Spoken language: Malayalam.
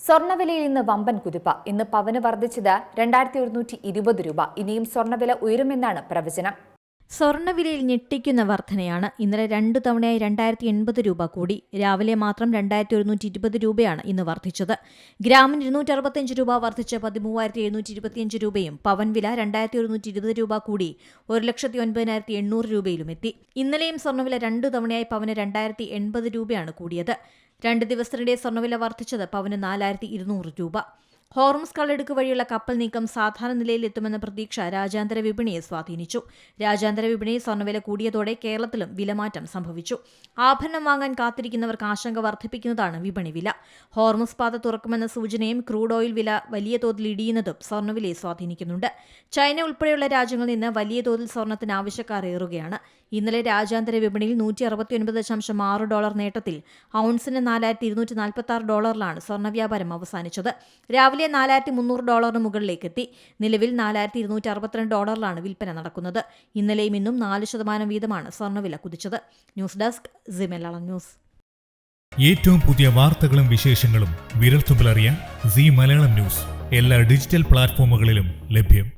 സ്വർണ്ണവിലയിൽ ഇന്ന് വമ്പൻ കുതിപ്പ്. ഇന്ന് പവന് വർദ്ധിച്ചത് 2120 രൂപ. ഇനിയും സ്വർണ്ണവില ഉയരുമെന്നാണ് പ്രവചനം. സ്വർണ്ണവിലയിൽ ഞെട്ടിക്കുന്ന വർധനയാണ്. ഇന്നലെ 2 തവണയായി 2080 രൂപ കൂടി. രാവിലെ മാത്രം 2120 രൂപയാണ് ഇന്ന് വർദ്ധിച്ചത്. ഗ്രാമിന് 265 രൂപ വർദ്ധിച്ച് 13,725 രൂപയും പവൻ വില 2120 രൂപ കൂടി 1,09,800 രൂപയിലും എത്തി. ഇന്നലെയും സ്വർണ്ണവില 2 തവണയായി പവന് 2080 രൂപയാണ് കൂടിയത്. 2 ദിവസത്തിനിടെ സ്വർണ്ണവില വർദ്ധിച്ചത് പവന് 4,200 രൂപ. ഹോർമുസ് കള്ളടുക്ക് വഴിയുള്ള കപ്പൽ നീക്കം സാധാരണ നിലയിലെത്തുമെന്ന പ്രതീക്ഷ രാജ്യാന്തര വിപണിയെ സ്വാധീനിച്ചു. രാജ്യാന്തര വിപണിയിൽ സ്വർണ്ണവില കൂടിയതോടെ കേരളത്തിലും വിലമാറ്റം സംഭവിച്ചു. ആഭരണം വാങ്ങാൻ കാത്തിരിക്കുന്നവർക്ക് ആശങ്ക വർദ്ധിപ്പിക്കുന്നതാണ് വിപണി വില. ഹോർമുസ് പാത തുറക്കുമെന്ന സൂചനയും ക്രൂഡ് ഓയിൽ വില വലിയ തോതിൽ ഇടിയുന്നതും സ്വർണ്ണവിലയെ സ്വാധീനിക്കുന്നുണ്ട്. ചൈന ഉൾപ്പെടെയുള്ള രാജ്യങ്ങളിൽ നിന്ന് വലിയ തോതിൽ സ്വർണ്ണത്തിന് ആവശ്യക്കാർ ഏറുകയാണ്. ഇന്നലെ രാജ്യാന്തര വിപണിയിൽ $169.6 നേട്ടത്തിൽ ഔൺസിന് $4,246 സ്വർണ്ണ വ്യാപാരം അവസാനിച്ചത്. രാവിലെ $4,300 മുകളിലേക്ക് എത്തി. നിലവിൽ $4,262 വിൽപ്പന നടക്കുന്നത്. ഇന്നലെയും ഇന്നും 4% വീതമാണ് സ്വർണ്ണവില കുതിച്ചത്. News desk C Malayalam news. ഏറ്റവും പുതിയ വാർത്തകളും വിശേഷങ്ങളും വിരൽത്തുമ്പിലറിയാൻ സി മലയാളം ന്യൂസ് എല്ലാ ഡിജിറ്റൽ പ്ലാറ്റ്ഫോമുകളിലും ലഭ്യം.